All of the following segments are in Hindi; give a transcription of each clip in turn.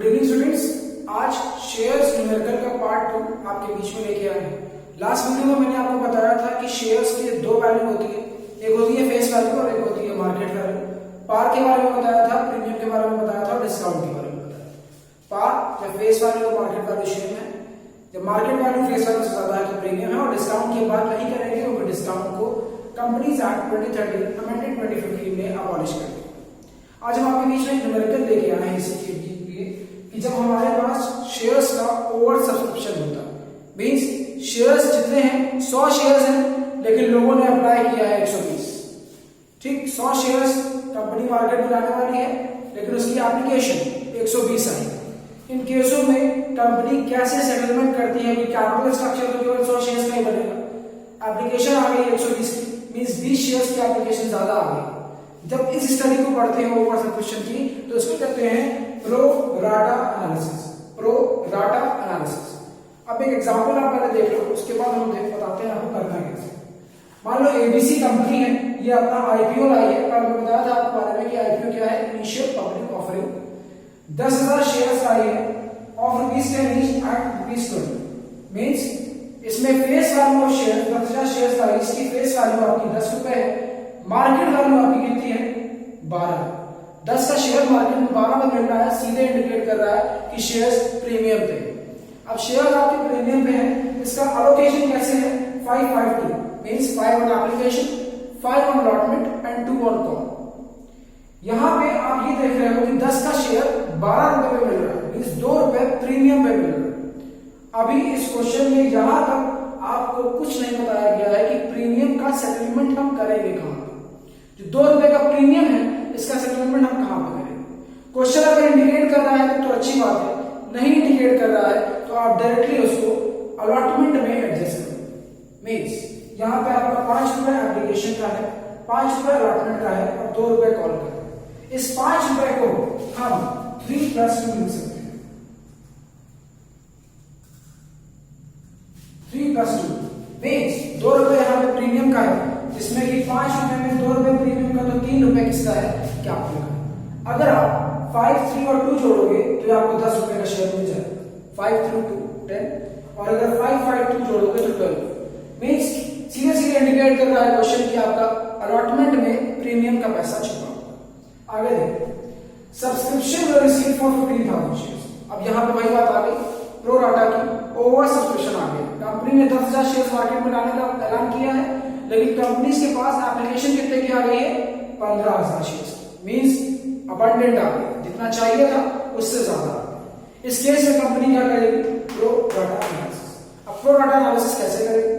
गुड इवनिंग स्टूडेंट्स, आज शेयर्स न्यूमेरिकल का पार्ट 2 आपके बीच में लेके आए हैं। लास्ट वीडियो में मैंने आपको बताया था कि शेयर्स की दो वैल्यू होती है, एक होती है फेस वैल्यू और एक होती है मार्केट वैल्यू। पार के बारे में बताया था, प्रीमियम के बारे में बताया था और डिस्काउंट के बारे में बताया था। पार जब फेस वैल्यू और मार्केट वैल्यू सेम है, जब मार्केट वैल्यू फेस वैल्यू से ज्यादा है तो प्रीमियम है, और डिस्काउंट की बात नहीं करेंगे क्योंकि डिस्काउंट को कंपनीज एक्ट 2013 अमेंडेड 2015 में अबॉलिश कर दिया। आज हम आपके बीच में न्यूमेरिकल लेके आए हैं इसी के लिए कि जब हमारे पास शेयर्स का ओवर सब्सक्रिप्शन होता है, मींस शेयर्स जितने हैं 100 शेयर्स हैं लेकिन लोगों ने अप्लाई किया है 120। ठीक, 100 शेयर्स कंपनी मार्केट में लाने वाली है लेकिन उसकी एप्लीकेशन 120 आई। इन केसों में कंपनी कैसे सेटलमेंट करती है कि कैपिटल स्ट्रक्चर तो केवल 100 शेयर्स का ही बनेगा, एप्लीकेशन आ गई 120 की, मींस 20 शेयर्स की एप्लीकेशन ज्यादा आ गई। जब इस स्टडी को पढ़ते हैं ओवर सब्सक्रिप्शन की तो इसको कहते हैं pro rata analysis. Pro rata analysis. अब एक एग्जांपल आप पहले देख लो, उसके बाद हम बताते हैं आपको करना कैसे। मान लो एबीसी कंपनी है, ये अपना आईपीओ लाई है। कल मैं बताया था आपके बारे में कि आईपीओ क्या है, इनिशियल पब्लिक ऑफरिंग। 10,000 शेयर्स आई है ऑफ ₹10 ईच एट ₹20, मींस इसमें face value of share 10,000 shares आई, इसकी फेस वैल्यू आपकी ₹10 है, मार्केट वैल्यू आपकी कितनी है 12। 10 का शेयर मार्केट में 12 में मिल रहा है, सीधे इंडिकेट कर रहा है कि शेयर्स प्रीमियम पे। अब शेयर आपके प्रीमियम पे है, इसका अलोकेशन कैसे है 5-5-2, means 5 on application, 5 on allotment and 2 on call. यहां पे आप ये देख रहे हो कि 10 का शेयर ₹12 पे मिल रहा है, मींस ₹2 प्रीमियम पे मिल रहा है। अभी इस क्वेश्चन में यहां तक आपको कुछ नहीं बताया गया है कि प्रीमियम का सेटलमेंट हम करेंगे कहां। जो ₹2 का प्रीमियम है इसका सेटलमेंट हम कहां पर करेंगे। क्वेश्चन अगर इंडिकेट कर रहा है तो अच्छी बात है, नहीं इंडिकेट कर रहा है तो आप डायरेक्टली उसको अलॉटमेंट में एडजस्ट करें। मींस यहां पे आपका ₹5 एप्लीकेशन का है, ₹5 अलॉटमेंट का है और ₹2 कॉल का है। इस ₹5 को हम 3+2 लिख सकते हैं। 3+2 मींस ₹2 यहां पे प्रीमियम का है, जिसमें कि ₹5 में ₹2 प्रीमियम का तो ₹3 किसका है, कैपिटल का। अगर आप 5, 3 और 2 जोड़ोगे तो आपको ₹10 का शेयर मिल जाएगा। 5 3 2 10, और अगर 5 5 2 जोड़ोगे तो 12। मींस सीधे सीधे इंडिकेट कर रहा है क्वेश्चन कि आपका अलॉटमेंट में प्रीमियम का पैसा छुपा हुआ। आगे देखिए, सब्सक्रिप्शन रिसीव फॉर 15,000 शेयर्स। अब यहां पे वही बात आ गई, प्रो राटा की ओवर सब्सक्रिप्शन आ गई। कंपनी ने 10,000 शेयर्स मार्केट में लाने का ऐलान किया है, लेकिन कंपनीज के पास एप्लीकेशन कितने की आ गई है 15,000 शेयर्स, मींस अबंडेंट आ गई, जितना चाहिए था उससे ज्यादा आ गया। इस केस में कंपनी क्या करेगी, प्रो राटा एनालिसिस। अब प्रो राटा एनालिसिस कैसे करेगी,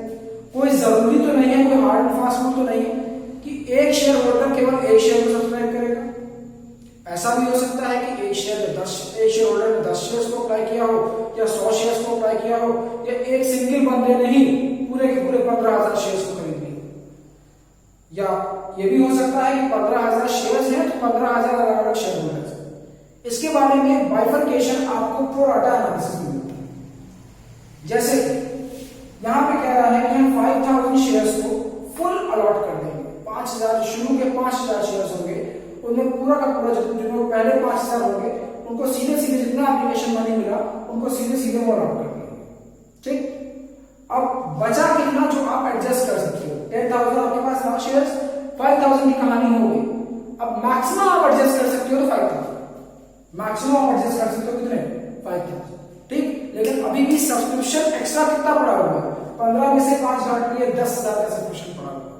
कोई जरूरी तो नहीं है, कोई हार्ड एंड फास्ट रूल तो नहीं है कि एक शेयर होल्डर केवल एक शेयर को सब्सक्राइब करेगा। ऐसा भी हो सकता है कि एक शेयर होल्डर ने 10 शेयर्स को अप्लाई किया हो या 100 शेयर्स को अप्लाई किया हो, या एक सिंगल बंदे ने ही पूरे के पूरे 15,000 शेयर्स को खरीद लिया। या ये भी हो सकता है कि 15,000 शेयर्स हैं तो 15,000 अलग अलग शेयर होल्डर्स। इसके बारे में बाइफरकेशन आपको प्रो राटा एनालिसिस में मिलता है। जैसे यहां पे कह रहा है कि हम 5,000 शेयर्स को फुल अलॉट कर देंगे। 5,000 शुरू के 5,000 शेयर्स होंगे, उनमें पूरा का पूरा जिनको पहले 5,000 होंगे उनको सीधे सीधे जितना एप्लीकेशन मनी मिला उनको सीधे सीधे वो अलॉट कर देंगे। ठीक, अब बचा कितना जो आप एडजस्ट कर सकते हो। 10,000 आपके पास था शेयर्स, 5,000 की कहानी हो गई। अब मैक्सिमम आप एडजस्ट कर सकते हो तो 5,000, मैक्सिमम आप एडजस्ट कर सकते हो कितने 5,000। ठीक, लेकिन अभी भी सब्सक्रिप्शन एक्स्ट्रा कितना पड़ा हुआ है, 15 में से 5 घाट लिए 10,000 का सब्सक्रिप्शन पड़ा हुआ है।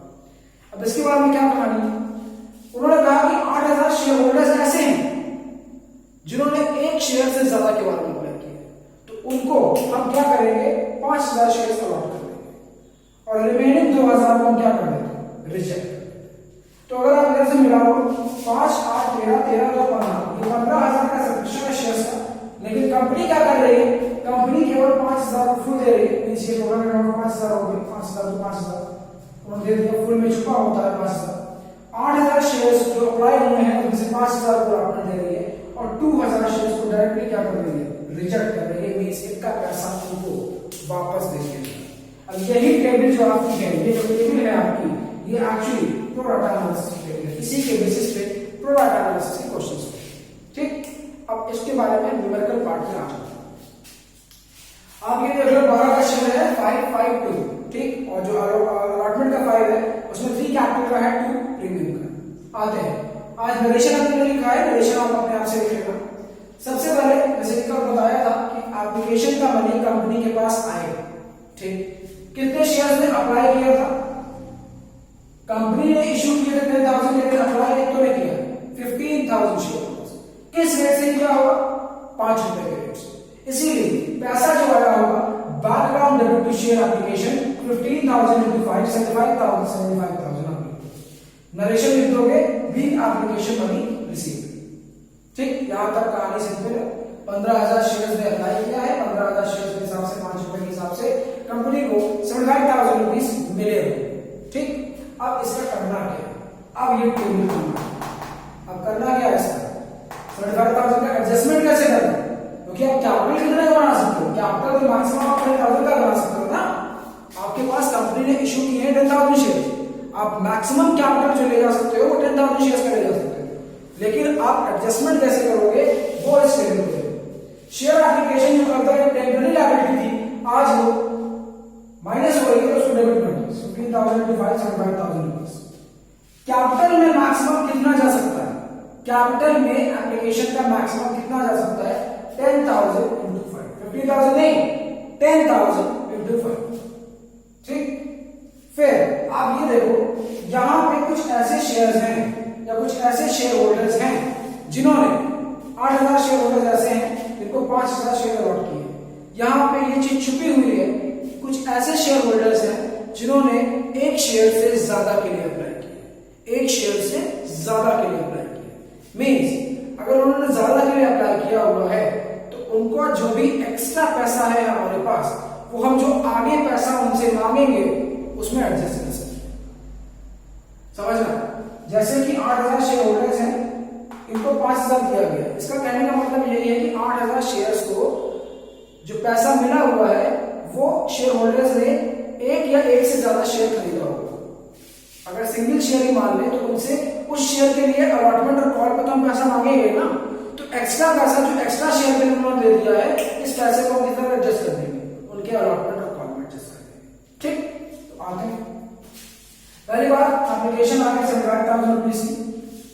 अब इसके बाद में क्या कहानी है, उन्होंने कहा कि 8,000 शेयर होल्डर्स ऐसे हैं जिन्होंने एक शेयर से ज्यादा के बारे में अप्लाई किया, तो उनको हम क्या करेंगे 5,000 शेयर अलॉट कर देंगे और रिमेनिंग 2,000 को हम क्या कर देंगे, रिजेक्ट। तो अगर आप इधर से मिलाओ 5 8 13 13 2 15, ये 15,000 का सब्सक्रिप्शन है शेयर्स का, लेकिन कंपनी क्या कर रही है, कंपनी केवल 5,000 फुल दे रही है। नीचे टोटल अमाउंट 5,000 हो गई, 5,000 तो 5,000 उन्होंने दे दिया, फुल में छुपा होता है 5,000। 8,000 शेयर्स जो अप्लाई हुए हैं उनसे 5,000 को अपने दे रही है और 2,000 शेयर्स को डायरेक्टली क्या कर रही है, रिजेक्ट कर रही है, मींस इनका पैसा उनको वापस दे रही है। अब यही टेबल जो आपकी है, ये जो टेबल है आपकी, ये एक्चुअली प्रो राटा एनालिसिस की टेबल है। इसी के बेसिस पे प्रो राटा एनालिसिस के क्वेश्चंस। ठीक, अब इसके बारे में न्यूमेरिकल पार्ट में आ जाते हैं। आप ये देख लो 12 का शेयर है 552, ठीक, और जो अलॉटमेंट का 5 है उसमें 3 कैपिटल का है, 2 प्रीमियम का। आते हैं, आज नरेशन हमने लिखा है, नरेशन आप अपने आप से लिखेगा। सबसे पहले जैसे कि आपको बताया था कि एप्लीकेशन का मनी कंपनी के पास आएगा, ठीक, कितने शेयर्स ने अप्लाई किया था, कंपनी ने इशू किए थे 10,000, लेकिन अप्लाई एक तो नहीं किया 15,000 शेयर। किस रेट से किया होगा, 5 रुपए के रेट से। इसीलिए पैसा जो आया होगा background debit to share application 15,000 into 5 75,000 narration लिख दोगे बिग एप्लीकेशन मनी रिसीव, ठीक। यहां तक कहानी सिंपल है। 15,000 शेयर्स ने अप्लाई किया है, 15,000 शेयर्स के हिसाब से 5 रुपए के हिसाब से कंपनी को 75,000 रुपीज मिले, ठीक। अब इसका करना क्या है, अब ये टेबल करना, अब करना क्या है इसका, 75,000 का एडजस्टमेंट कैसे करना, क्योंकि आप कैपिटल कितने का बना सकते हो, कैपिटल तो मैक्सिमम आप 10,000 का बना सकते हो ना। आपके पास कंपनी ने इशू किए हैं 10,000 शेयर, आप मैक्सिमम कैपिटल जो ले जा सकते हो वो 10,000 शेयर्स का ले जा सकते हो, लेकिन आप एडजस्टमेंट कैसे करोगे वो इस टेबल में। शेयर एप्लीकेशन जो करता है टेम्पररी लायबिलिटी थी, आज वो माइनस हो रही है, तो उसको डेबिट कर दो 15,000 into 5 75,000 रुपीज। कैपिटल में मैक्सिमम कितना जा सकता है, कैपिटल में एप्लीकेशन का मैक्सिमम कितना जा सकता है 10,000 into 5, 50,000 नहीं 10,000 into 5, ठीक। फिर आप ये देखो यहां पे कुछ ऐसे शेयर्स हैं या कुछ ऐसे शेयर होल्डर्स हैं जिन्होंने 8,000 शेयर होल्डर्स ऐसे हैं जिनको 5,000 शेयर अलॉट किए। यहां पे ये चीज छुपी हुई है, कुछ ऐसे शेयर होल्डर्स हैं जिन्होंने एक शेयर से ज्यादा के लिए अप्लाई किया, एक शेयर से ज्यादा के लिए अप्लाई किया। मींस अगर उन्होंने ज्यादा के लिए अप्लाई किया हुआ है तो उनको जो भी एक्स्ट्रा पैसा है हमारे पास, वो हम जो आगे पैसा उनसे मांगेंगे उसमें एडजस्ट कर सकते हैं। समझना, जैसे कि 8,000 शेयर होल्डर्स हैं, इनको 5,000 दिया गया, इसका कहने का मतलब यही है कि 8,000 शेयर्स को जो पैसा मिला हुआ है वो शेयर होल्डर्स ने एक या एक से ज्यादा शेयर खरीदा होगा। अगर सिंगल शेयर ही मान ले तो उनसे उस शेयर के लिए अलॉटमेंट और कॉल पे तो हम पैसा मांगेंगे ना, तो एक्स्ट्रा पैसा जो एक्स्ट्रा शेयर के लिए उन्होंने दे दिया है, इस पैसे को हम कितना एडजस्ट कर देंगे, उनके अलॉटमेंट और कॉल में एडजस्ट कर देंगे, ठीक। तो आगे पहली बात एप्लीकेशन आगे 75,000 रुपीज की।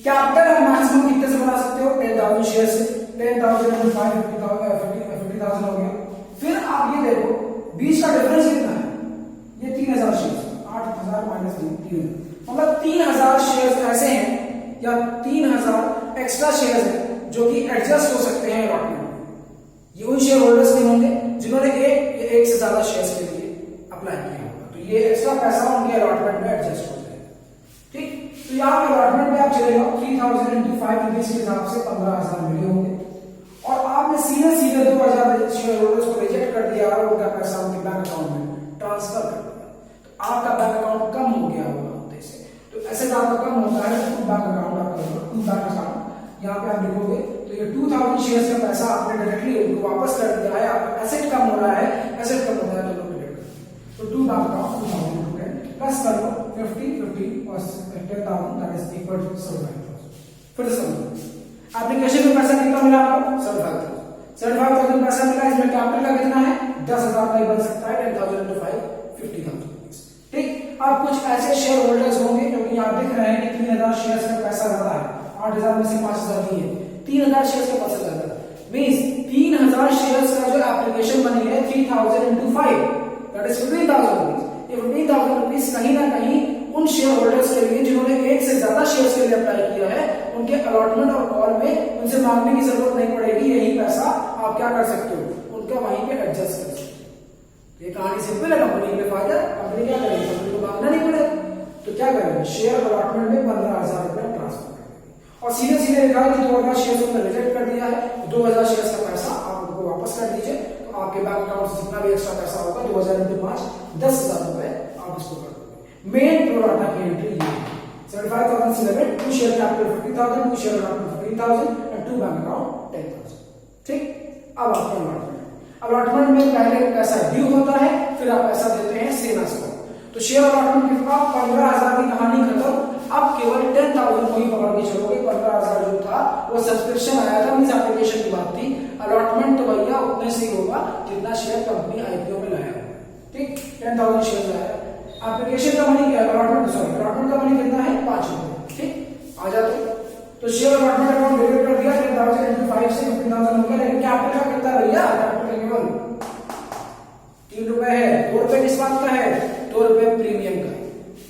कैपिटल हम मैक्सिमम कितने से बना सकते हो, 10,000 शेयर से, 10,000 into 5 50,000 हो गया। फिर आप ये देखो बीच का डिफरेंस कितना है, ये 3,000 शेयर, 8,000 माइनस 3,000, मतलब 3,000 शेयर ऐसे हैं या 3,000 एक्स्ट्रा शेयर हैं जो कि एडजस्ट हो सकते हैं अलॉटमेंट में। ये उन शेयर होल्डर्स नहीं होंगे जिन्होंने एक से ज्यादा शेयर्स के लिए अप्लाई किया होगा, तो ये एक्स्ट्रा पैसा उनके अलॉटमेंट में एडजस्ट हो जाएगा, ठीक। तो यहाँ पे अलॉटमेंट में आप चले जाओ 3,000 into 5 रुपीज के हिसाब से 15,000 मिले होंगे, और आपने सीधे 2,000 शेयर होल्डर्स को रिजेक्ट कर दिया और उनका पैसा उनके बैंक अकाउंट में ट्रांसफर कर दिया, तो आपका बैंक अकाउंट कम हो गया होगा उनसे। तो ऐसे जब आपका कम होता है तो बैंक अकाउंट आपका होगा, बैंक अकाउंट यहाँ पे आप लिखोगे तो ये 2,000 शेयर्स का पैसा आपने डायरेक्टली उनको वापस कर दिया है, आपका एसेट कम हो रहा है, एसेट कम होता है तो लोग डिडक्ट करते हैं। तो 2 बैंक अकाउंट 2,000 प्लस कर लो 50 और 10,000 दैट इज इक्वल टू 75,000। फिर से समझो एप्लीकेशन में पैसा कितना मिला आपको 75,000 पैसा मिला, इसमें कैपिटल का कितना है 10,000 का ही बन सकता है 10,000 into 5 50,000, ठीक। अब कुछ ऐसे शेयर होल्डर्स होंगे जो कि यहाँ दिख रहे हैं कि 3,000 शेयर्स का पैसा ज्यादा है, 8,000 में से 5,000 दिए, 3,000 शेयर्स का पैसा ज्यादा है, मींस 3,000 शेयर्स का जो एप्लीकेशन मनी है 3,000 into 5 दैट इज 15,000 रुपीज। ये 15,000 रुपीज कहीं ना कहीं उन शेयर होल्डर्स के लिए जिन्होंने एक से ज्यादा शेयर्स के लिए अप्लाई किया है, उनके अलॉटमेंट और कॉल में उनसे मांगने की जरूरत नहीं पड़ेगी, यही पैसा आप क्या कर सकते हो उनका वहीं पे एडजस्ट कर सकते हो। ये कहानी सिंपल है, कंपनी के फायदा, कंपनी क्या करेगी, कंपनी को मांगना नहीं पड़ेगा, तो क्या करेंगे शेयर अलॉटमेंट में 15,000 रुपए ट्रांसफर करेंगे और सीधे सीधे लिखा कि 2,000 शेयर उन्होंने रिजेक्ट कर दिया है, 2,000 शेयर का पैसा आप उनको वापस कर दीजिए, तो आपके बैंक अकाउंट से जितना भी एक्स्ट्रा पैसा होगा 2,000 into 5 10,000 रुपए आप इसको कर दोगे। मेन प्रोराटा की एंट्री ये है 75,000 से लेकर 2 शेयर कैपिटल 50,000, 2 शेयर अलॉटमेंट 15,000 और 2 बैंक अकाउंट 10,000, ठीक। अब आपका अलॉटमेंट में पहले पैसा ड्यू होता है, फिर आप पैसा देते हैं सेना से। तो शेयर अलॉटमेंट के बाद 15,000 की कहानी खत्म, अब केवल 10,000 को ही पकड़ के चलोगे, 15,000 जो था वो सब्सक्रिप्शन आया था, मींस एप्लीकेशन की बात थी। अलॉटमेंट तो भैया उतने से ही होगा जितना शेयर कंपनी आईपीओ में लाया, ठीक, 10,000 शेयर लाया। एप्लीकेशन का मनी क्या है, अलॉटमेंट का मनी कितना है, 5 रुपए, ठीक, आ जाते। तो शेयर अलॉटमेंट अकाउंट डेबिट कर दिया, 10,000 into 5 से 15,000 हो गया, लेकिन कैपिटल का कितना भैया, कैपिटल केवल 3 रुपए है। 2 रुपए किस बात का है, 2 रुपए प्रीमियम का,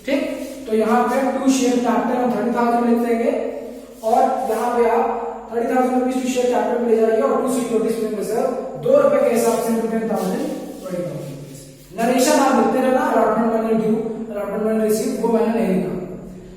ठीक। तो यहाँ पे 2 शेयर कैपिटल हम 30,000 लिख देंगे और यहाँ पे आप 30,000 रुपीज 2 शेयर कैपिटल ले जाइए और 2 सिक्योरिटीज में रिजर्व 2 रुपए के हिसाब से 10,000 नरेशन आप लिखते रहना, allotment money due, allotment money receive, वो मैंने नहीं लिखा।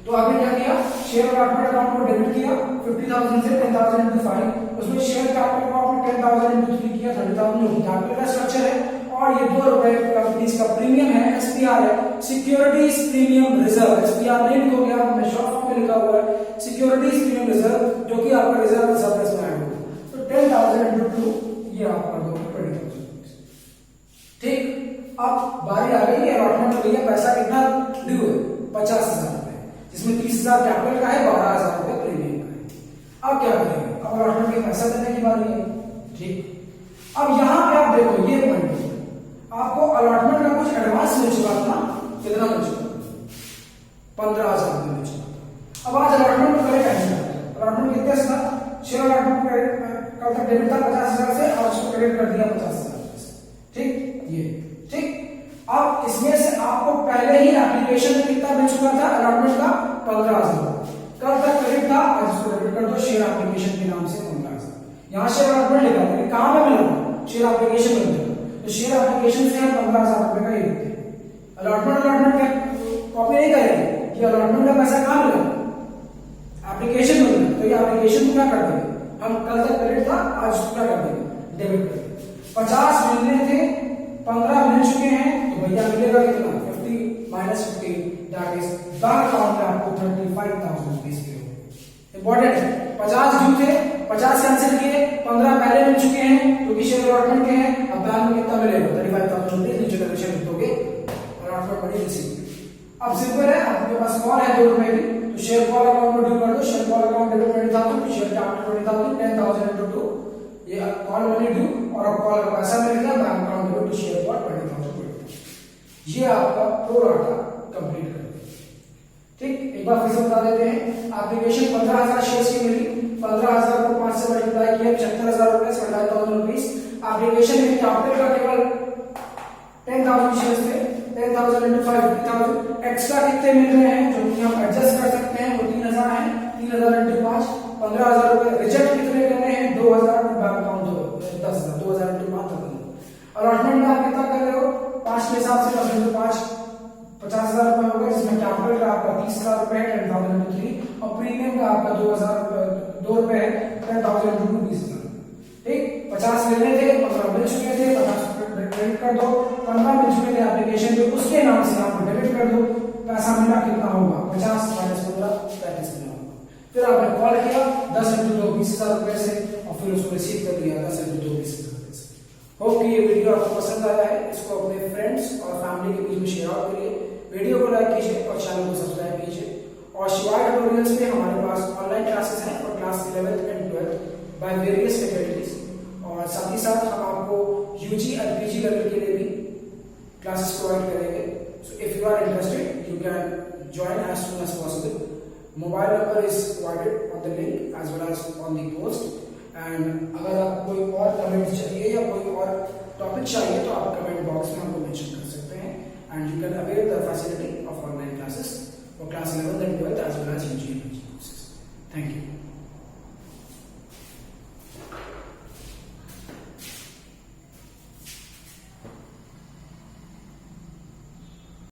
तो आपने क्या किया, शेयर अलॉटमेंट अकाउंट को डेबिट किया 50,000 से 10,000 into 5, उसमें शेयर कैपिटल को आपने 10,000 into 3 किया, 30,000 कैपिटल का स्ट्रक्चर है। और ये 2 रुपए कंपनीज का प्रीमियम है, एसपीआर है, सिक्योरिटीज प्रीमियम रिजर्व। एसपीआर नहीं लिखोगे आप, मैं शॉर्ट फॉर्म में लिखा हुआ है सिक्योरिटीज प्रीमियम रिजर्व, जो कि आपका रिजर्व सरप्लस में ऐड होगा। तो 10,000 into 2 ये आप कर दोगे 20,000, ठीक। अब बारी आ गई अलॉटमेंट के लिए, पैसा कितना ड्यू है, 50,000 रुपए, जिसमें 30,000 कैपिटल का है, 12,000 रुपए प्रीमियम का है। अब क्या करेंगे, अब अलॉटमेंट के पैसा देने की बारी है, ठीक। अब यहां पे आप देखो ये पॉइंट, आपको अलॉटमेंट का कुछ एडवांस मिल चुका था, कितना मिल चुका, 15,000 रुपए मिल चुका था। अब आज अलॉटमेंट को करें कैसे, अलॉटमेंट कितने से था, शेयर अलॉटमेंट कल तक डेबिट था 50,000 से, और उसको क्रेडिट कर दिया 50,000 से, ठीक, ये ठीक। अब इसमें से आपको पहले ही एप्लीकेशन में कितना मिल चुका था अलॉटमेंट का, 15,000, कल तक क्रेडिट था, आज उसको डेबिट कर दो शेयर एप्लीकेशन के नाम से 15,000। यहाँ शेयर अलॉटमेंट लिखा था, कहां पे मिला, शेयर एप्लीकेशन में मिला, तो शेयर एप्लीकेशन से हम 15,000 रुपए का ही देते हैं। अलॉटमेंट का कॉपी नहीं करेंगे कि अलॉटमेंट का पैसा कहां मिला, एप्लीकेशन में मिला, तो ये एप्लीकेशन को क्या कर देंगे हम, कल तक क्रेडिट था, आज उसको क्या कर देंगे, डेबिट कर देंगे। 50 मिलने थे, 15 मिल चुके हैं, तो भैया मिलेगा कितना, 50 minus 50, that is bank account में आपको 35,000 रुपीज पे हो। इंपॉर्टेंट है, 50 ड्यू थे, 50 कैंसिल किए, 15 पहले मिल चुके हैं क्योंकि शेयर अलॉटमेंट के हैं। अब बैंक में कितना मिलेगा, 35,000 रुपीज, नीचे कैलकुलेशन लिख दोगे, अलॉटमेंट मनी रिसीव। अब सिंपल है, आपके पास कॉल है 2 रुपए की, तो शेयर कॉल अकाउंट में ड्यू कर दो, share call account debit 20,000, share capital 20,000, 10,000 into 2, ये कॉल मनी ड्यू, और अब कॉल का पैसा मिल गया, बैंक अकाउंट में टू शेयर कॉल 20,000। ये आपका प्रो राटा कंप्लीट कर दिया, ठीक। एक बार फिर से बता देते हैं, एप्लीकेशन 15,000 शेयर्स की मिली, 15,000 को 5 से मल्टीप्लाई किया, 75,000 रुपए, 25,000 रुपीज। एप्लीकेशन में कैपिटल का केवल 10,000 शेयर्स थे, 10,000 into 5, 50,000। एक्स्ट्रा कितने मिल रहे हैं जो कि हम एडजस्ट कर सकते हैं, वो 3,000 है, 3,000 into 5, 15,000 रुपए। रिजेक्ट कितने करने हैं, 2,000, बैंक अकाउंट 10,000, 2,000 into 5। अलॉटमेंट में आप कितना कर रहे हो, 5 के हिसाब से 10 into 5, 50,000 रुपए हो गए, जिसमें कैपिटल का आपका 30,000 रुपए है, 10,000 into 3, और प्रीमियम का आपका 2 रुपए है, 10,000 into 20,000, ठीक। 50 लेने थे, 15 मिल चुके थे, 50 क्रेडिट कर दो, 15 मिल चुके थे एप्लीकेशन पे, उसके नाम से आपको डेबिट कर दो, पैसा मिला कितना होगा, 50 minus 15, 35 मिला होगा। फिर आपने कॉल किया 10 into 2, 20,000 रुपए से, और फिर उसको रिसीव कर लिया 10 into 2, 20,000 रुपए से। होप कि ये वीडियो आपको पसंद आया है, इसको अपने फ्रेंड्स और फैमिली के बीच में शेयर आउट करिए, वीडियो को लाइक कीजिए और चैनल को सब्सक्राइब कीजिए। और शिवाय ट्यूटोरियल्स में हमारे पास ऑनलाइन क्लासेस हैं for class 11th and 12th by various faculties, और साथ ही साथ हम आपको यूजी और पीजी लेवल के लिए भी क्लासेस प्रोवाइड करेंगे। So if you are interested you can join as soon as possible. Mobile number is provided on the link as well as on the post. And अगर आपको कोई और कमेंट चाहिए या कोई और टॉपिक चाहिए तो आप कमेंट बॉक्स में हमको मेंशन